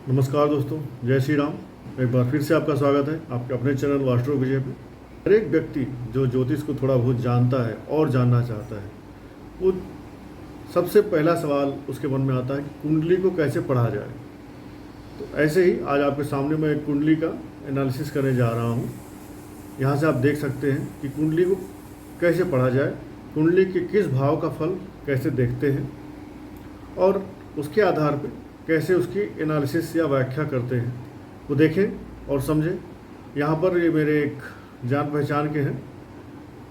नमस्कार दोस्तों, जय श्री राम। एक बार फिर से आपका स्वागत है आपके अपने चैनल वास्ट्रो विजय पे। हर एक व्यक्ति जो ज्योतिष को थोड़ा बहुत जानता है और जानना चाहता है, वो सबसे पहला सवाल उसके मन में आता है कि कुंडली को कैसे पढ़ा जाए। तो ऐसे ही आज आपके सामने मैं एक कुंडली का एनालिसिस करने जा रहा हूँ। यहाँ से आप देख सकते हैं कि कुंडली को कैसे पढ़ा जाए, कुंडली के किस भाव का फल कैसे देखते हैं और उसके आधार पर कैसे उसकी एनालिसिस या व्याख्या करते हैं, वो देखें और समझें। यहाँ पर ये मेरे एक जान पहचान के हैं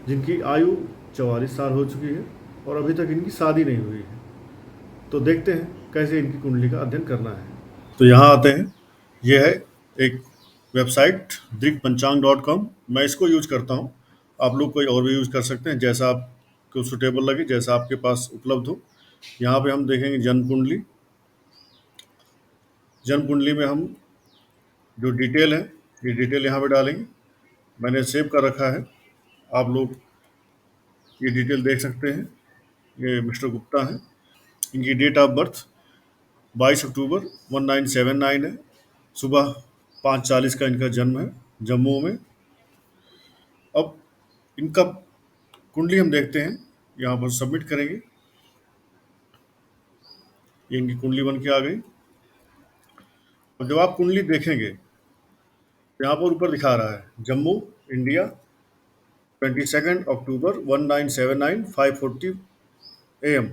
जिनकी आयु 44 साल हो चुकी है और अभी तक इनकी शादी नहीं हुई है। तो देखते हैं कैसे इनकी कुंडली का अध्ययन करना है। तो यहाँ आते हैं। यह है एक वेबसाइट दिग्पंचांग.com। मैं इसको यूज करता हूँ, आप लोग कोई और भी यूज कर सकते हैं जैसा आपको सुटेबल लगे, जैसा आपके पास उपलब्ध हो। यहाँ पे हम देखेंगे जन्म कुंडली। जन्म कुंडली में हम जो डिटेल है, ये डिटेल यहाँ पे डालेंगे। मैंने सेव कर रखा है, आप लोग ये डिटेल देख सकते हैं। ये मिस्टर गुप्ता हैं, इनकी डेट ऑफ बर्थ 22 अक्टूबर 1979 है। सुबह 5:40 का इनका जन्म है, जम्मू में। अब इनका कुंडली हम देखते हैं, यहाँ पर सबमिट करेंगे। ये इनकी कुंडली बन के आ गई। और जब आप कुंडली देखेंगे तो यहाँ पर ऊपर दिखा रहा है जम्मू, इंडिया, 22 अक्टूबर 1979 5:40 AM।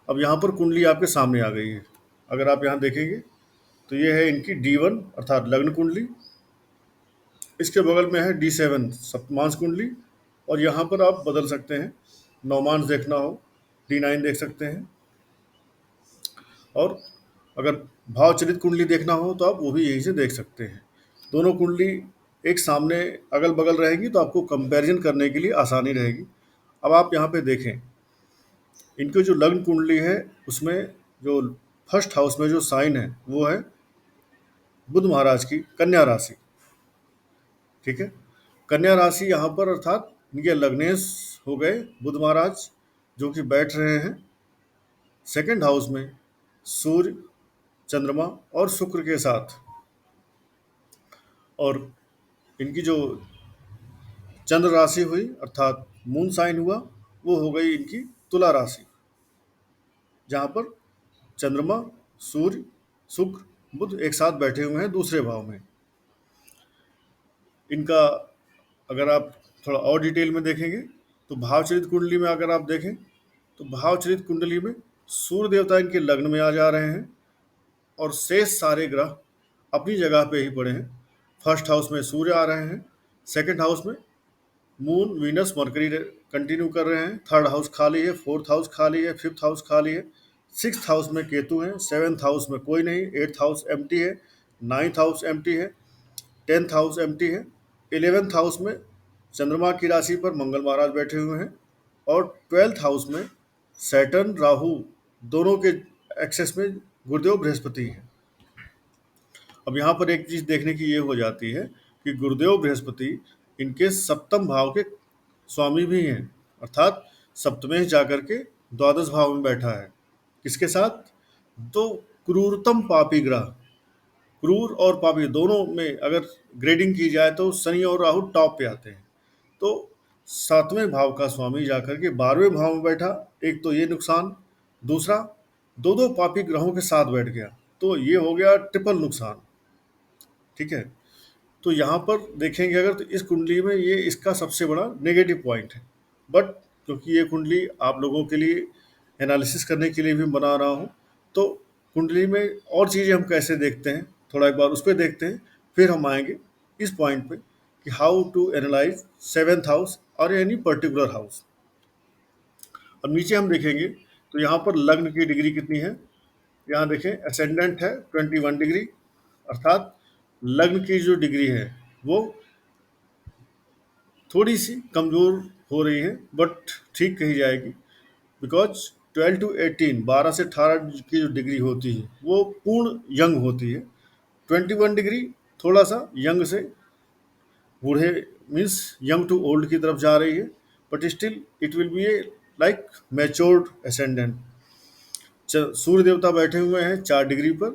अब यहाँ पर कुंडली आपके सामने आ गई है। अगर आप यहाँ देखेंगे तो ये है इनकी D1 अर्थात लग्न कुंडली। इसके बगल में है D7 सप्तमांश कुंडली। और यहाँ पर आप बदल सकते हैं, नवमांश देखना हो D9 देख सकते हैं। और अगर भावचरित कुंडली देखना हो तो आप वो भी यहीं से देख सकते हैं। दोनों कुंडली एक सामने अगल बगल रहेगी तो आपको कंपैरिजन करने के लिए आसानी रहेगी। अब आप यहाँ पे देखें, इनकी जो लग्न कुंडली है उसमें जो फर्स्ट हाउस में जो साइन है वो है बुध महाराज की कन्या राशि। ठीक है, कन्या राशि यहाँ पर अर्थात इनके लग्नेश हो गए बुध महाराज, जो कि बैठ रहे हैं सेकंड हाउस में सूर्य, चंद्रमा और शुक्र के साथ। और इनकी जो चंद्र राशि हुई अर्थात मून साइन हुआ, वो हो गई इनकी तुला राशि, जहाँ पर चंद्रमा, सूर्य, शुक्र, बुध एक साथ बैठे हुए हैं दूसरे भाव में। इनका अगर आप थोड़ा और डिटेल में देखेंगे तो भावचरित कुंडली में अगर आप देखें तो भावचरित कुंडली में सूर्य देवता इनके लग्न में आ जा रहे हैं और शेष सारे ग्रह अपनी जगह पे ही पड़े हैं। फर्स्ट हाउस में सूर्य आ रहे हैं, सेकंड हाउस में मून, वीनस, मरकरी कंटिन्यू कर रहे हैं, थर्ड हाउस खाली है, फोर्थ हाउस खाली है, फिफ्थ हाउस खाली है, सिक्स्थ हाउस में केतु है, सेवन्थ हाउस में कोई नहीं, एट्थ हाउस एम्प्टी है, नाइन्थ हाउस एम्प्टी है, 10th हाउस एम्प्टी है, 11th हाउस में चंद्रमा की राशि पर मंगल महाराज बैठे हुए हैं और 12th हाउस में सैटर्न, राहु दोनों के एक्सेस में गुरुदेव बृहस्पति हैं। अब यहाँ पर एक चीज देखने की ये हो जाती है कि गुरुदेव बृहस्पति इनके सप्तम भाव के स्वामी भी हैं, अर्थात सप्तमेश जाकर के द्वादश भाव में बैठा है। किसके साथ? तो क्रूरतम पापी ग्रह, क्रूर और पापी दोनों में अगर ग्रेडिंग की जाए तो शनि और राहु टॉप पे आते हैं। तो सातवें भाव का स्वामी जाकर के 12वें भाव में बैठा, एक तो ये नुकसान, दूसरा दो दो पापी ग्रहों के साथ बैठ गया, तो ये हो गया ट्रिपल नुकसान। ठीक है, तो यहाँ पर देखेंगे अगर तो इस कुंडली में ये इसका सबसे बड़ा नेगेटिव पॉइंट है। बट क्योंकि ये कुंडली आप लोगों के लिए एनालिसिस करने के लिए भी बना रहा हूँ, तो कुंडली में और चीज़ें हम कैसे देखते हैं थोड़ा एक बार उस पर देखते हैं, फिर हम आएंगे इस पॉइंट पे कि how to analyse seventh house or any particular house. अब नीचे हम देखेंगे तो यहाँ पर लग्न की डिग्री कितनी है। यहाँ देखें असेंडेंट है 21 डिग्री, अर्थात लग्न की जो डिग्री है वो थोड़ी सी कमज़ोर हो रही है, बट ठीक कही जाएगी। बिकॉज 12 to 18, 12 से 18 की जो डिग्री होती है वो पूर्ण यंग होती है। 21 डिग्री थोड़ा सा यंग से बूढ़े मीन्स यंग टू ओल्ड की तरफ जा रही है, but still it will be a like matured ascendant. Surya देवता बैठे हुए हैं 4 डिग्री पर,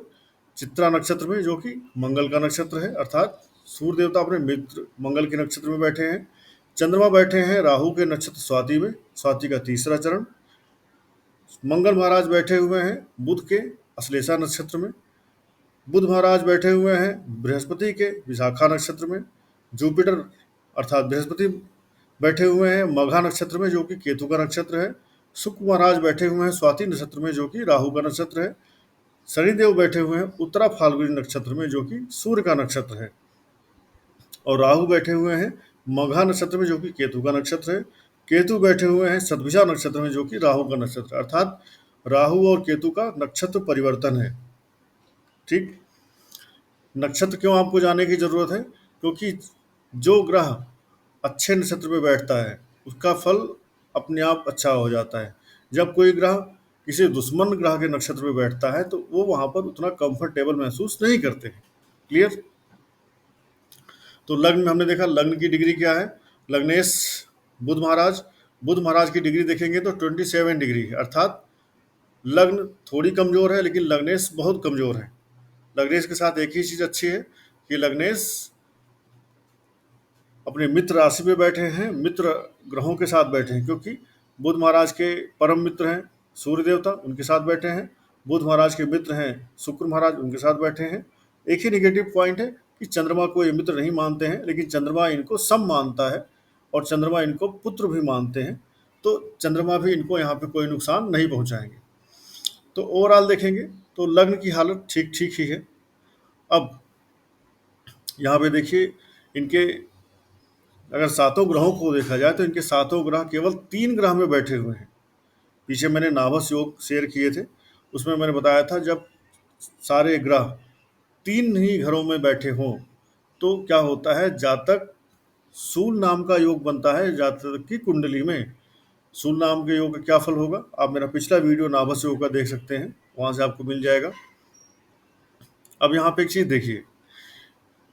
चित्रा नक्षत्र में, जो कि मंगल का नक्षत्र है, अर्थात सूर्य देवता अपने मित्र मंगल के नक्षत्र में बैठे हैं। चंद्रमा बैठे हैं राहु के नक्षत्र स्वाति में, स्वाति का तीसरा चरण। मंगल महाराज बैठे हुए हैं बुध के अश्लेषा नक्षत्र में। बुध महाराज बैठे हुए हैं बृहस्पति के विशाखा नक्षत्र में। जुपिटर अर्थात बृहस्पति बैठे हुए हैं मघा नक्षत्र में, जो कि केतु का नक्षत्र है। शुक्र महाराज बैठे हुए हैं स्वाति नक्षत्र में, जो कि राहु का नक्षत्र है। शनिदेव बैठे हुए हैं उत्तरा फाल्गुनी नक्षत्र में, जो कि सूर्य का नक्षत्र है। और राहु बैठे हुए हैं मघा नक्षत्र में, जो कि केतु का नक्षत्र है। केतु बैठे हुए हैं सतभिषा नक्षत्र में, जो कि राहु का नक्षत्र है। अर्थात राहु और केतु का नक्षत्र परिवर्तन है। ठीक, नक्षत्र क्यों आपको जानने की जरूरत है? क्योंकि जो ग्रह अच्छे नक्षत्र में बैठता है उसका फल अपने आप अच्छा हो जाता है। जब कोई ग्रह किसी दुश्मन ग्रह के नक्षत्र में बैठता है तो वो वहां पर उतना कंफर्टेबल महसूस नहीं करते हैं। क्लियर? तो लग्न में हमने देखा लग्न की डिग्री क्या है। लग्नेश बुध महाराज की डिग्री देखेंगे तो 27 डिग्री है, अर्थात लग्न थोड़ी कमजोर है लेकिन लग्नेश बहुत कमजोर है। लग्नेश के साथ एक ही चीज अच्छी है कि लग्नेश अपने मित्र राशि में बैठे हैं, मित्र ग्रहों के साथ बैठे हैं, क्योंकि बुध महाराज के परम मित्र हैं सूर्य देवता, उनके साथ बैठे हैं। बुध महाराज के मित्र हैं शुक्र महाराज, उनके साथ बैठे हैं। एक ही निगेटिव पॉइंट है कि चंद्रमा को ये मित्र नहीं मानते हैं, लेकिन चंद्रमा इनको सम मानता है और चंद्रमा इनको पुत्र भी मानते हैं, तो चंद्रमा भी इनको यहाँ पे कोई नुकसान नहीं पहुँचाएंगे। तो ओवरऑल देखेंगे तो लग्न की हालत ठीक ठीक ही है। अब यहाँ पे देखिए इनके अगर सातों ग्रहों को देखा जाए तो इनके सातों ग्रह केवल 3 ग्रह में बैठे हुए हैं। पीछे मैंने नाभस योग शेयर किए थे, उसमें मैंने बताया था जब सारे ग्रह 3 ही घरों में बैठे हों तो क्या होता है, जातक सूल नाम का योग बनता है। जातक की कुंडली में सूल नाम के योग का क्या फल होगा, आप मेरा पिछला वीडियो नाभस योग का देख सकते हैं, वहां से आपको मिल जाएगा। अब यहाँ पे एक चीज देखिए,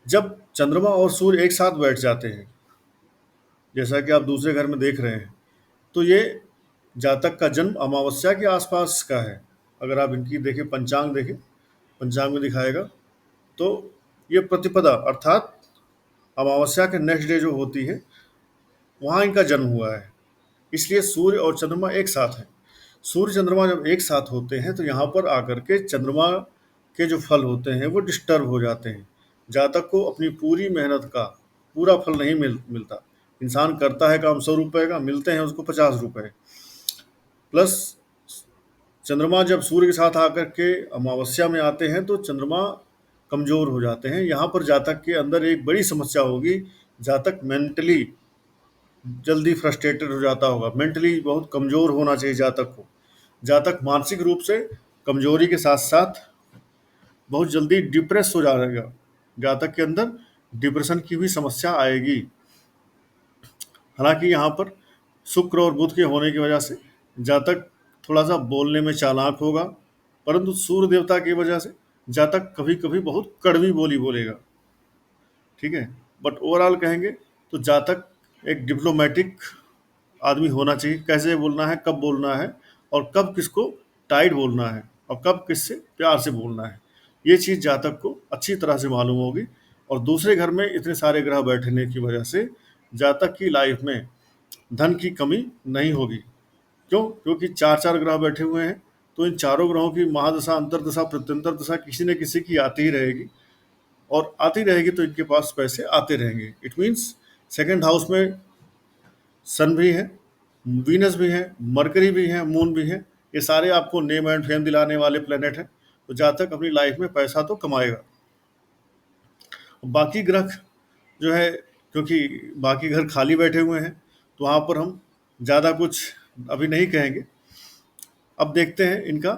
जब चंद्रमा और सूर्य एक साथ बैठ जाते हैं, जैसा कि आप दूसरे घर में देख रहे हैं, तो ये जातक का जन्म अमावस्या के आसपास का है। अगर आप इनकी देखें, पंचांग देखें, पंचांग में दिखाएगा तो ये प्रतिपदा अर्थात अमावस्या के नेक्स्ट डे जो होती है वहाँ इनका जन्म हुआ है। इसलिए सूर्य और चंद्रमा एक साथ हैं। सूर्य चंद्रमा जब एक साथ होते हैं तो यहाँ पर आकर के चंद्रमा के जो फल होते हैं वो डिस्टर्ब हो जाते हैं। जातक को अपनी पूरी मेहनत का पूरा फल नहीं मिलता। इंसान करता है काम 100 रुपये का, मिलते हैं उसको 50 रुपये। प्लस चंद्रमा जब सूर्य के साथ आकर के अमावस्या में आते हैं तो चंद्रमा कमज़ोर हो जाते हैं। यहाँ पर जातक के अंदर एक बड़ी समस्या होगी, जातक मेंटली जल्दी फ्रस्ट्रेटेड हो जाता होगा। मेंटली बहुत कमज़ोर होना चाहिए जातक को। जातक मानसिक रूप से कमजोरी के साथ साथ बहुत जल्दी डिप्रेस हो जाएगा। जातक के अंदर डिप्रेशन की भी समस्या आएगी। हालांकि यहाँ पर शुक्र और बुध के होने की वजह से जातक थोड़ा सा बोलने में चालाक होगा, परंतु सूर्य देवता की वजह से जातक कभी कभी बहुत कड़वी बोली बोलेगा। ठीक है, बट ओवरऑल कहेंगे तो जातक एक डिप्लोमेटिक आदमी होना चाहिए। कैसे बोलना है, कब बोलना है और कब किसको टाइट बोलना है और कब किससे प्यार से बोलना है, ये चीज़ जातक को अच्छी तरह से मालूम होगी। और दूसरे घर में इतने सारे ग्रह बैठने की वजह से जातक की लाइफ में धन की कमी नहीं होगी। क्यों? क्योंकि 4 ग्रह बैठे हुए हैं, तो इन चारों ग्रहों की महादशा, अंतरदशा, प्रत्यंतर दशा किसी न किसी की आती ही रहेगी, और आती रहेगी तो इनके पास पैसे आते रहेंगे। इट मीन्स सेकेंड हाउस में सन भी है, वीनस भी है, मरकरी भी है, मून भी है। ये सारे आपको नेम एंड फेम दिलाने वाले प्लेनेट हैं। तो जातक अपनी लाइफ में पैसा तो कमाएगा। बाकी ग्रह जो है, क्योंकि बाकी घर खाली बैठे हुए हैं तो वहाँ पर हम ज़्यादा कुछ अभी नहीं कहेंगे। अब देखते हैं इनका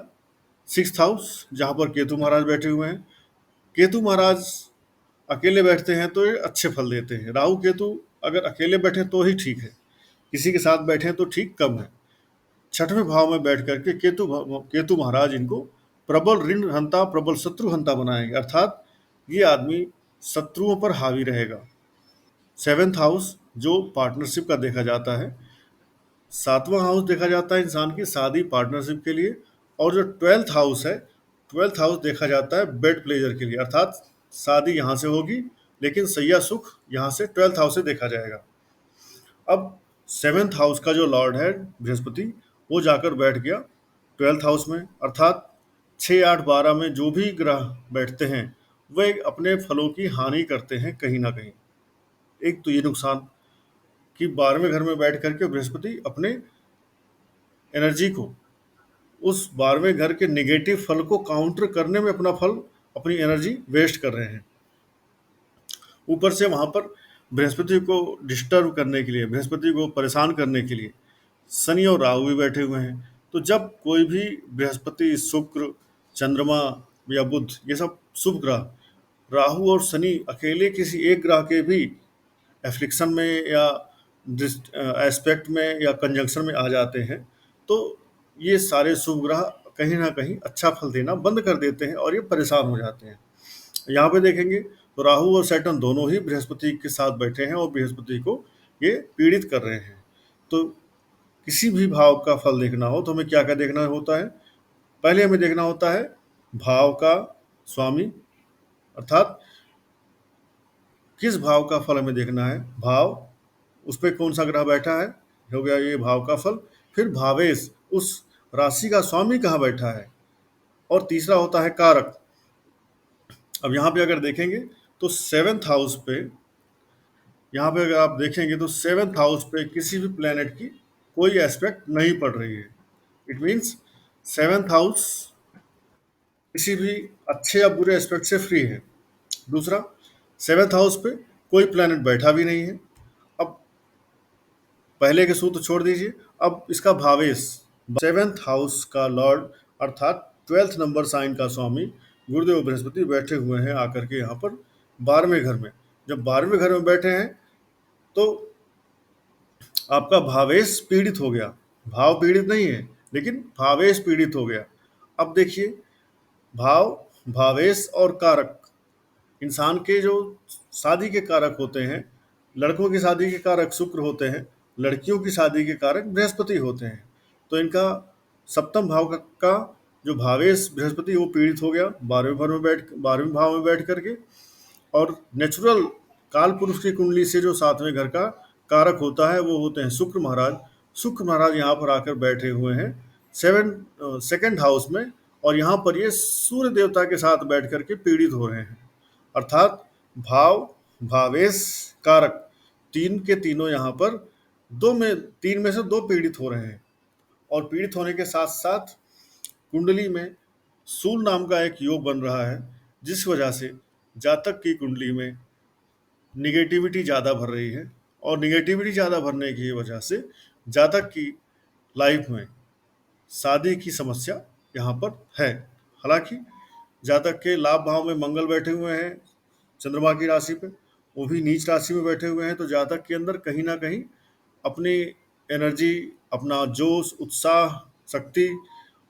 6th हाउस, जहाँ पर केतु महाराज बैठे हुए हैं। केतु महाराज अकेले बैठते हैं तो ये अच्छे फल देते हैं। राहु केतु अगर अकेले बैठे तो ही ठीक है, किसी के साथ बैठे तो ठीक कम है। 6वें भाव में बैठ करके केतु महाराज इनको प्रबल ऋण हंता, प्रबल शत्रु हंता बनाएंगे, अर्थात ये आदमी शत्रुओं पर हावी रहेगा। 7th हाउस जो पार्टनरशिप का देखा जाता है, 7वां हाउस देखा जाता है इंसान की शादी पार्टनरशिप के लिए, और जो 12th हाउस है, ट्वेल्थ हाउस देखा जाता है बेड प्लेजर के लिए, अर्थात शादी यहाँ से होगी, लेकिन सैया सुख यहाँ से ट्वेल्थ हाउस से देखा जाएगा। अब सेवेंथ हाउस का जो लॉर्ड है बृहस्पति, वो जाकर बैठ गया ट्वेल्थ हाउस में, अर्थात 6, 8, 12 में जो भी ग्रह बैठते हैं वे अपने फलों की हानि करते हैं कहीं ना कहीं। एक तो ये नुकसान कि 12वें घर में बैठ करके बृहस्पति अपने एनर्जी को उस 12वें घर के निगेटिव फल को काउंटर करने में अपना फल, अपनी एनर्जी वेस्ट कर रहे हैं। ऊपर से वहां पर बृहस्पति को डिस्टर्ब करने के लिए, बृहस्पति को परेशान करने के लिए शनि और राहु भी बैठे हुए हैं। तो जब कोई भी बृहस्पति, शुक्र, चंद्रमा या बुध, ये सब शुभ ग्रह, राहु और शनि अकेले किसी एक ग्रह के भी एफ्लिक्शन में या एस्पेक्ट में या कंजंक्शन में आ जाते हैं, तो ये सारे शुभ ग्रह कहीं ना कहीं अच्छा फल देना बंद कर देते हैं और ये परेशान हो जाते हैं। यहाँ पे देखेंगे तो राहु और सैटर्न दोनों ही बृहस्पति के साथ बैठे हैं और बृहस्पति को ये पीड़ित कर रहे हैं। तो किसी भी भाव का फल देखना हो तो हमें क्या क्या देखना होता है? पहले हमें देखना होता है भाव का स्वामी, अर्थात किस भाव का फल हमें देखना है, भाव, उस पर कौन सा ग्रह बैठा है, हो गया ये भाव का फल। फिर भावेश, उस राशि का स्वामी कहाँ बैठा है। और तीसरा होता है कारक। अब यहाँ पे अगर देखेंगे तो सेवेंथ हाउस पे, यहाँ पे अगर आप देखेंगे तो सेवेंथ हाउस पे किसी भी प्लेनेट की कोई एस्पेक्ट नहीं पड़ रही है। इट मीन्स सेवेंथ हाउस किसी भी अच्छे या बुरे एस्पेक्ट से फ्री है। दूसरा, सेवेंथ हाउस पे कोई प्लेनेट बैठा भी नहीं है। अब पहले के सूत्र छोड़ दीजिए, अब इसका भावेश, सेवेंथ हाउस का लॉर्ड अर्थात ट्वेल्थ नंबर साइन का स्वामी गुरुदेव बृहस्पति बैठे हुए हैं आकर के यहाँ पर 12वें घर में। जब 12वें घर में बैठे हैं तो आपका भावेश पीड़ित हो गया, भाव पीड़ित नहीं है लेकिन भावेश पीड़ित हो गया। अब देखिए, भाव, भावेश और कारक, इंसान के जो शादी के कारक होते हैं, लड़कों की शादी के कारक शुक्र होते हैं, लड़कियों की शादी के कारक बृहस्पति होते हैं। तो इनका सप्तम भाव का जो भावेश बृहस्पति, वो पीड़ित हो गया 12वें भाव में बैठ करके। और नेचुरल काल पुरुष की कुंडली से जो 7वें घर का कारक होता है वो होते हैं शुक्र महाराज। शुक्र महाराज यहाँ पर आकर बैठे हुए हैं सेकंड हाउस में, और यहाँ पर ये सूर्य देवता के साथ बैठ करके पीड़ित हो रहे हैं। अर्थात भाव, भावेश, कारक, तीन के तीनों यहाँ पर तीन में से दो पीड़ित हो रहे हैं। और पीड़ित होने के साथ साथ कुंडली में सूल नाम का एक योग बन रहा है, जिस वजह से जातक की कुंडली में निगेटिविटी ज़्यादा भर रही है। और निगेटिविटी ज़्यादा भरने की वजह से जातक की लाइफ में शादी की समस्या यहाँ पर है। हालांकि जातक के लाभ भाव में मंगल बैठे हुए हैं चंद्रमा की राशि पे, वो भी नीच राशि में बैठे हुए हैं, तो जातक के अंदर कहीं ना कहीं अपनी एनर्जी, अपना जोश, उत्साह, शक्ति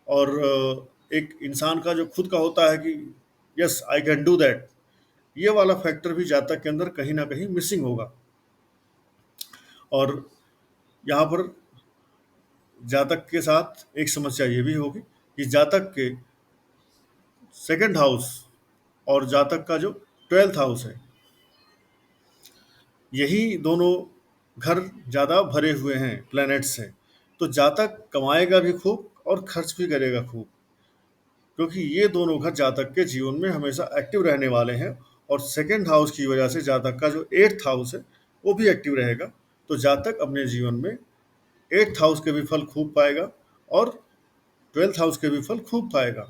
और एक इंसान का जो खुद का होता है कि yes I can do that, ये वाला फैक्टर भी जातक के अंदर कहीं ना कहीं मिसिंग होगा। और यहाँ पर जातक के साथ एक समस्या ये भी होगी कि जातक के सेकंड हाउस और जातक का जो ट्वेल्थ हाउस है, यही दोनों घर ज़्यादा भरे हुए हैं प्लैनेट से। तो जातक कमाएगा भी खूब और खर्च भी करेगा खूब, क्योंकि ये दोनों घर जातक के जीवन में हमेशा एक्टिव रहने वाले हैं। और सेकंड हाउस की वजह से जातक का जो एट्थ हाउस है वो भी एक्टिव रहेगा। तो जातक अपने जीवन में एट्थ हाउस के भी फल खूब पाएगा और ट्वेल्थ हाउस के भी फल खूब पाएगा।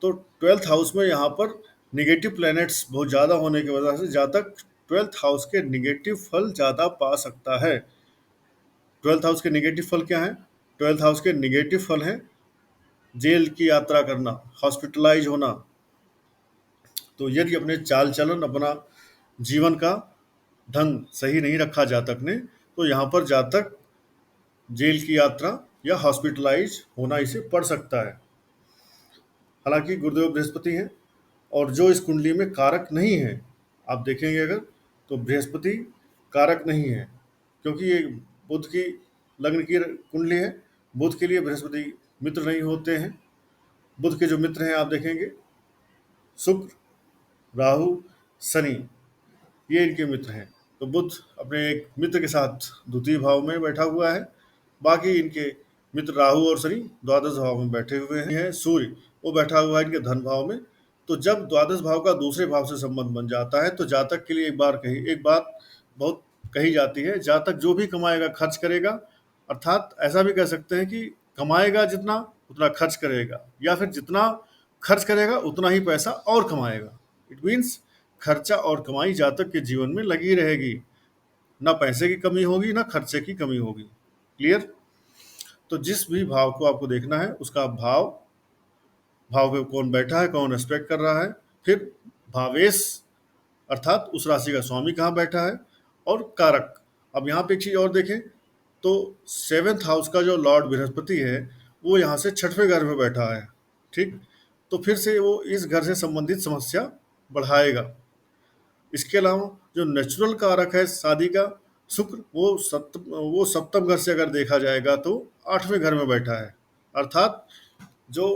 तो ट्वेल्थ हाउस में यहाँ पर निगेटिव प्लैनेट्स बहुत ज़्यादा होने की वजह से जातक ट्वेल्थ हाउस के निगेटिव फल ज़्यादा पा सकता है। ट्वेल्थ हाउस के निगेटिव फल क्या हैं? ट्वेल्थ हाउस के निगेटिव फल हैं जेल की यात्रा करना, हॉस्पिटलाइज होना। तो यदि अपने चाल चलन, अपना जीवन का ढंग सही नहीं रखा जातक ने, तो यहाँ पर जातक जेल की यात्रा या हॉस्पिटलाइज होना इसे पड़ सकता है। हालांकि गुरुदेव बृहस्पति हैं और जो इस कुंडली में कारक नहीं है, आप देखेंगे अगर तो बृहस्पति कारक नहीं है, क्योंकि ये बुध की लग्न की कुंडली है। बुध के लिए बृहस्पति मित्र नहीं होते हैं। बुध के जो मित्र हैं आप देखेंगे, शुक्र, राहु, शनि, ये इनके मित्र हैं। तो बुध अपने एक मित्र के साथ द्वितीय भाव में बैठा हुआ है, बाकी इनके मित्र राहु और शनि द्वादश भाव में बैठे हुए हैं। सूर्य वो बैठा हुआ है इनके धन भाव में। तो जब द्वादश भाव का दूसरे भाव से संबंध बन जाता है तो जातक के लिए एक बात बहुत कही जाती है, जातक जो भी कमाएगा खर्च करेगा, अर्थात ऐसा भी कह सकते हैं कि कमाएगा जितना उतना खर्च करेगा, या फिर जितना खर्च करेगा उतना ही पैसा और कमाएगा। इट मीन्स खर्चा और कमाई जातक के जीवन में लगी रहेगी, ना पैसे की कमी होगी ना खर्चे की कमी होगी। क्लियर? तो जिस भी भाव को आपको देखना है उसका भाव, भाव पे कौन बैठा है, कौन एस्पेक्ट कर रहा है, फिर भावेश अर्थात उस राशि का स्वामी कहाँ बैठा है, और कारक। अब यहाँ पे एक चीज और देखें तो सेवेंथ हाउस का जो लॉर्ड बृहस्पति है वो यहाँ से छठवें घर में बैठा है। ठीक, तो फिर से वो इस घर से संबंधित समस्या बढ़ाएगा। इसके अलावा जो नेचुरल कारक है शादी का, शुक्र, वो सप्तम घर से अगर देखा जाएगा तो आठवें घर में बैठा है, अर्थात जो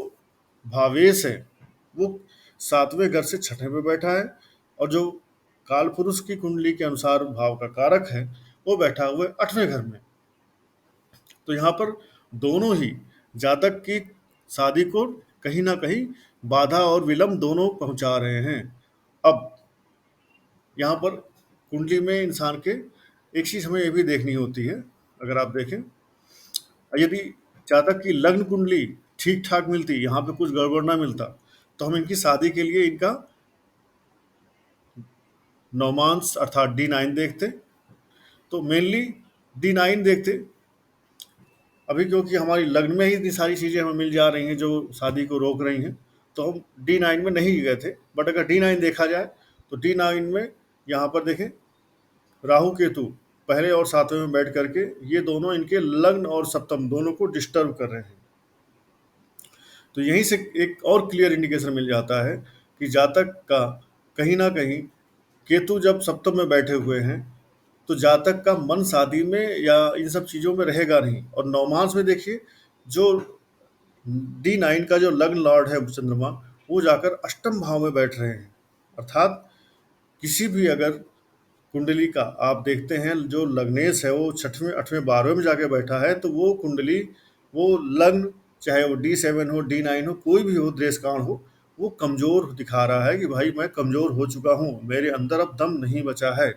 भावेश है वो सातवें घर से छठे में बैठा है, और जो काल पुरुष की कुंडली के अनुसार भाव का कारक है वो बैठा हुआ है आठवें घर में। तो यहाँ पर दोनों ही जातक की शादी को कहीं ना कहीं बाधा और विलंब दोनों पहुंचा रहे हैं। अब यहाँ पर कुंडली में इंसान के एक चीज हमें ये भी देखनी होती है, अगर आप देखें, यदि जातक की लग्न कुंडली ठीक ठाक मिलती, यहाँ पे कुछ गड़बड़ ना मिलता, तो हम इनकी शादी के लिए इनका नौमांस अर्थात D9 देखते। तो मेनली D9 देखते, अभी क्योंकि हमारी लग्न में ही इतनी सारी चीज़ें हमें मिल जा रही हैं जो शादी को रोक रही हैं, तो हम D9 में नहीं गए थे। बट अगर D9 देखा जाए तो D9 में यहाँ पर देखें, राहु केतु पहले और सातवें में बैठ करके ये दोनों इनके लग्न और सप्तम दोनों को डिस्टर्ब कर रहे हैं। तो यहीं से एक और क्लियर इंडिकेशन मिल जाता है कि जातक का कहीं ना कहीं केतु जब सप्तम में बैठे हुए हैं तो जातक का मन शादी में या इन सब चीज़ों में रहेगा नहीं। और नौमांस में देखिए, जो D9 का जो लग्न लॉर्ड है चंद्रमा, वो जाकर अष्टम भाव में बैठ रहे हैं, अर्थात किसी भी अगर कुंडली का आप देखते हैं जो लग्नेश है वो छठवें आठवें बारहवें में जाके बैठा है, तो वो कुंडली, वो लग्न, चाहे वो D7 हो D9 हो कोई भी हो, दृष्टकाण हो, वो कमजोर दिखा रहा है कि भाई मैं कमजोर हो चुका हूँ, मेरे अंदर अब दम नहीं बचा है।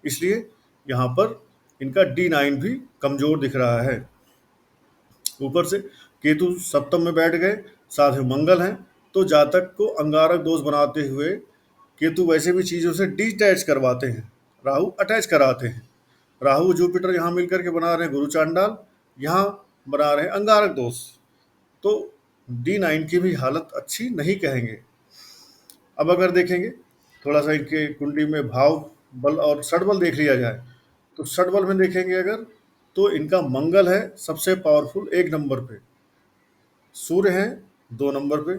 इसलिए यहाँ पर इनका D9 भी कमजोर दिख रहा है। ऊपर से केतु सप्तम में बैठ गए, साथ में मंगल हैं, तो जातक को अंगारक दोष बनाते हुए केतु वैसे भी चीज़ों से डिटैच करवाते हैं, राहु अटैच कराते हैं। राहु जुपिटर यहाँ मिलकर के बना रहे हैं गुरु चांडाल, यहाँ बना रहे हैं अंगारक दोष। तो D9 की भी हालत अच्छी नहीं कहेंगे। अब अगर देखेंगे थोड़ा सा इनके कुंडली में भाव बल और षडबल देख लिया जाए, तो षडबल में देखेंगे अगर, तो इनका मंगल है सबसे पावरफुल 1 नंबर पे, सूर्य है 2 नंबर पे,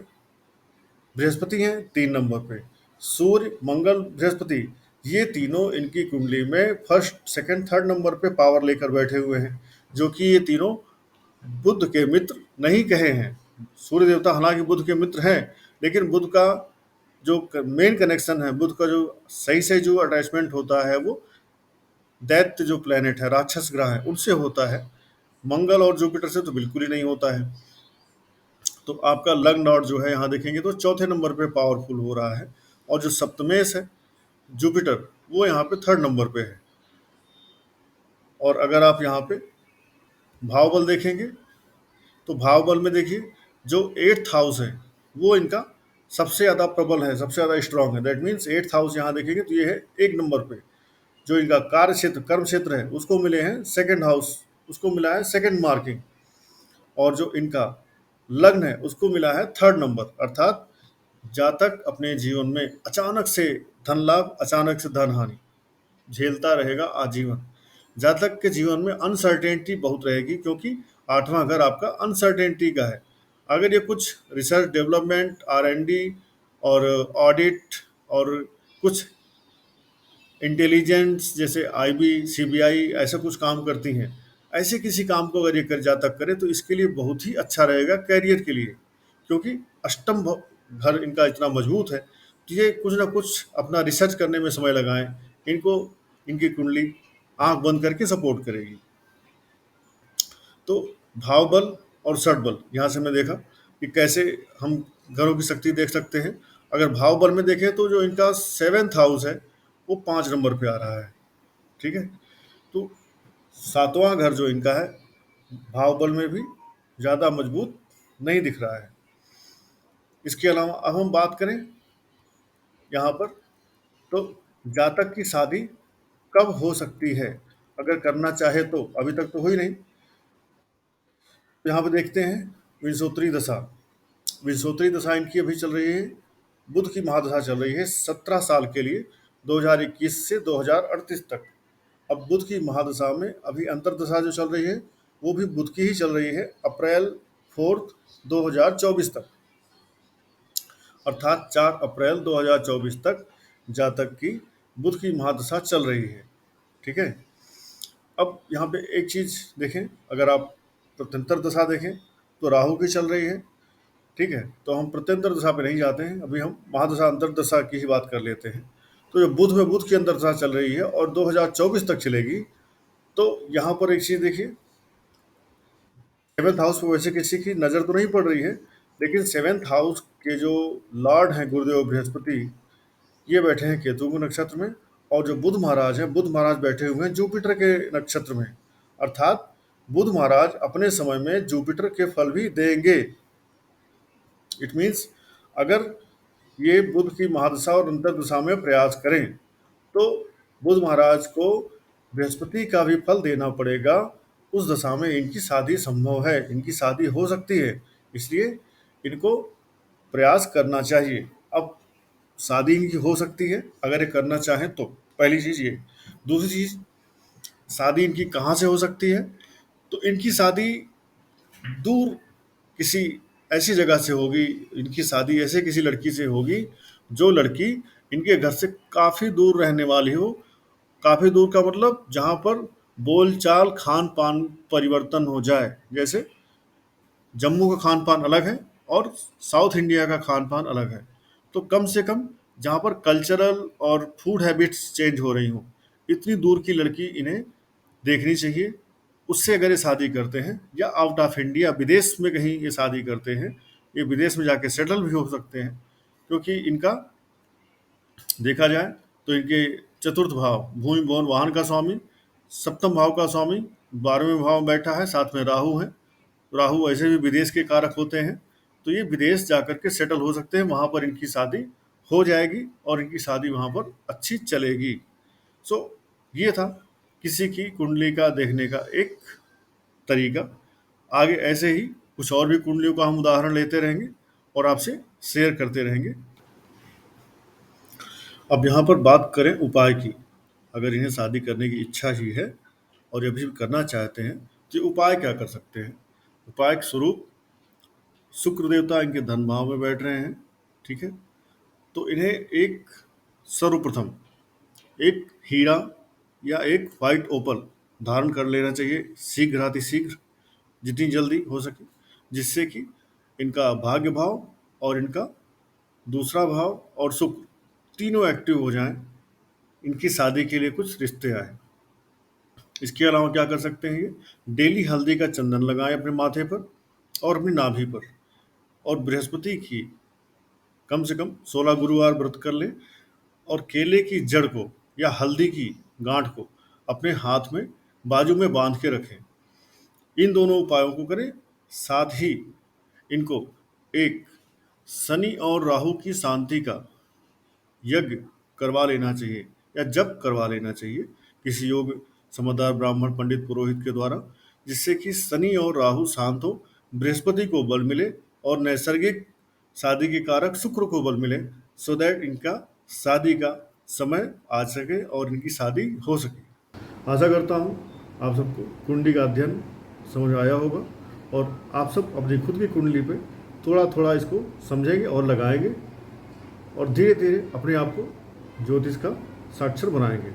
बृहस्पति हैं 3 नंबर पे। सूर्य मंगल बृहस्पति ये तीनों इनकी कुंडली में फर्स्ट सेकंड थर्ड नंबर पे पावर लेकर बैठे हुए हैं, जो कि ये तीनों बुध के मित्र नहीं कहे हैं। सूर्य देवता हालांकि बुध के मित्र हैं, लेकिन बुध का जो मेन कनेक्शन है, बुध का जो सही से जो अटैचमेंट होता है वो दैत्य जो प्लेनेट है, राक्षस ग्रह है, उनसे होता है। मंगल और जुपिटर से तो बिल्कुल ही नहीं होता है। तो आपका लग्न लॉर्ड जो है यहाँ देखेंगे तो चौथे नंबर पे पावरफुल हो रहा है, और जो सप्तमेश है जुपिटर वो यहाँ पे 3rd नंबर पे है। और अगर आप यहाँ पे भाव बल देखेंगे तो भाव बल में देखिए जो 8th हाउस है वो इनका सबसे ज़्यादा प्रबल है, सबसे ज़्यादा स्ट्रांग है। दैट मीन्स 8th हाउस यहाँ देखेंगे तो ये है 1 नंबर पे। जो इनका कार्य क्षेत्र कर्म क्षेत्र है उसको मिले हैं 2nd हाउस, उसको मिला है 2nd मार्किंग, और जो इनका लग्न है उसको मिला है 3rd नंबर। अर्थात जातक अपने जीवन में अचानक से धन लाभ, अचानक से धन हानि झेलता रहेगा आजीवन। जातक के जीवन में अनसर्टेनिटी बहुत रहेगी, क्योंकि 8वां घर आपका अनसर्टेनिटी का है। अगर ये कुछ रिसर्च डेवलपमेंट R&D और ऑडिट और कुछ इंटेलिजेंस जैसे IB CBI ऐसा कुछ काम करती हैं, ऐसे किसी काम को अगर ये कर जातक करे तो इसके लिए बहुत ही अच्छा रहेगा कैरियर के लिए, क्योंकि अष्टम घर इनका इतना मजबूत है, तो ये कुछ ना कुछ अपना रिसर्च करने में समय लगाएं, इनको इनकी कुंडली आंख बंद करके सपोर्ट करेगी। तो भाव बल और षड बल, यहाँ से मैं देखा कि कैसे हम घरों की शक्ति देख सकते हैं। अगर भाव बल में देखें तो जो इनका 7th हाउस है वो 5 नंबर पे आ रहा है, ठीक है। तो 7वां घर जो इनका है भाव बल में भी ज़्यादा मजबूत नहीं दिख रहा है। इसके अलावा अब हम बात करें यहाँ पर, तो जातक की शादी कब हो सकती है अगर करना चाहे तो। अभी तक तो हुई नहीं। तो यहाँ पे देखते हैं विंशोत्तरी दशा। विंशोत्तरी दशा इनकी अभी चल रही है, बुध की महादशा चल रही है 17 साल के लिए, 2021 से 2038 तक। अब बुध की महादशा में अभी अंतर्दशा जो चल रही है वो भी बुध की ही चल रही है, अप्रैल 4 2024 तक, अर्थात 4 अप्रैल 2024 तक जातक की बुध की महादशा चल रही है, ठीक है। अब यहाँ पे एक चीज़ देखें, अगर आप प्रत्यंतर दशा देखें तो राहु की चल रही है, ठीक है। तो हम प्रत्यंतर दशा पे नहीं जाते हैं, अभी हम महादशा अंतर्दशा की ही बात कर लेते हैं। तो जो बुध में बुध की अंतर्दशा चल रही है और 2024 तक चलेगी। तो यहाँ पर एक चीज़ देखिए, 7th हाउस पर वैसे किसी की नज़र तो नहीं पड़ रही है, लेकिन 7th हाउस के जो लॉर्ड हैं गुरुदेव बृहस्पति, ये बैठे हैं केतु के नक्षत्र में, और जो बुध महाराज हैं, बुध महाराज बैठे हुए हैं जुपिटर के नक्षत्र में। अर्थात बुध महाराज अपने समय में जुपिटर के फल भी देंगे। इट मीन्स अगर ये बुध की महादशा और अंतर्दशा में प्रयास करें तो बुध महाराज को बृहस्पति का भी फल देना पड़ेगा। उस दशा में इनकी शादी संभव है, इनकी शादी हो सकती है, इसलिए इनको प्रयास करना चाहिए। अब शादी इनकी हो सकती है अगर ये करना चाहें तो, पहली चीज़ ये। दूसरी चीज़, शादी इनकी कहाँ से हो सकती है, तो इनकी शादी दूर किसी ऐसी जगह से होगी, इनकी शादी ऐसे किसी लड़की से होगी जो लड़की इनके घर से काफ़ी दूर रहने वाली हो। काफ़ी दूर का मतलब जहाँ पर बोलचाल खान पान परिवर्तन हो जाए। जैसे जम्मू का खान पान अलग है और साउथ इंडिया का खान पान अलग है, तो कम से कम जहाँ पर कल्चरल और फूड हैबिट्स चेंज हो रही हों, इतनी दूर की लड़की इन्हें देखनी चाहिए। उससे अगर ये शादी करते हैं, या आउट ऑफ इंडिया विदेश में कहीं ये शादी करते हैं, ये विदेश में जाके सेटल भी हो सकते हैं, क्योंकि इनका देखा जाए तो इनके चतुर्थ भाव भूमि भवन वाहन का स्वामी, सप्तम भाव का स्वामी 12वें भाव में बैठा है, साथ में राहु है। राहु ऐसे भी विदेश के कारक होते हैं, तो ये विदेश जाकर के सेटल हो सकते हैं, वहाँ पर इनकी शादी हो जाएगी और इनकी शादी वहाँ पर अच्छी चलेगी। सो ये था किसी की कुंडली का देखने का एक तरीका। आगे ऐसे ही कुछ और भी कुंडलियों का हम उदाहरण लेते रहेंगे और आपसे शेयर करते रहेंगे। अब यहाँ पर बात करें उपाय की। अगर इन्हें शादी करने की इच्छा ही है और ये भी करना चाहते हैं तो उपाय क्या कर सकते हैं। उपाय के स्वरूप, शुक्र देवता इनके धन भाव में बैठ रहे हैं, ठीक है। तो इन्हें एक सर्वप्रथम एक हीरा या एक वाइट ओपल धारण कर लेना चाहिए शीघ्र जितनी जल्दी हो सके, जिससे कि इनका भाग्य भाव और इनका दूसरा भाव और शुक्र तीनों एक्टिव हो जाएं, इनकी शादी के लिए कुछ रिश्ते आए। इसके अलावा क्या कर सकते हैं, ये डेली हल्दी का चंदन लगाएं अपने माथे पर और अपनी नाभि पर, और बृहस्पति की कम से कम 16 गुरुवार व्रत कर लें, और केले की जड़ को या हल्दी की गांठ को अपने हाथ में बाजू में बांध के रखें। इन दोनों उपायों को करें। साथ ही इनको एक शनि और राहु की शांति का यज्ञ करवा लेना चाहिए या जप करवा लेना चाहिए किसी योग समझदार ब्राह्मण पंडित पुरोहित के द्वारा, जिससे कि शनि और राहु शांत हो, बृहस्पति को बल मिले और नैसर्गिक शादी के कारक शुक्र को बल मिले, सो दैट इनका शादी का समय आ सके और इनकी शादी हो सके। आशा करता हूँ आप सबको कुंडली का अध्ययन समझ आया होगा और आप सब अपनी खुद की कुंडली पे थोड़ा थोड़ा इसको समझेंगे और लगाएंगे और धीरे धीरे अपने आप को ज्योतिष का साक्षर बनाएंगे।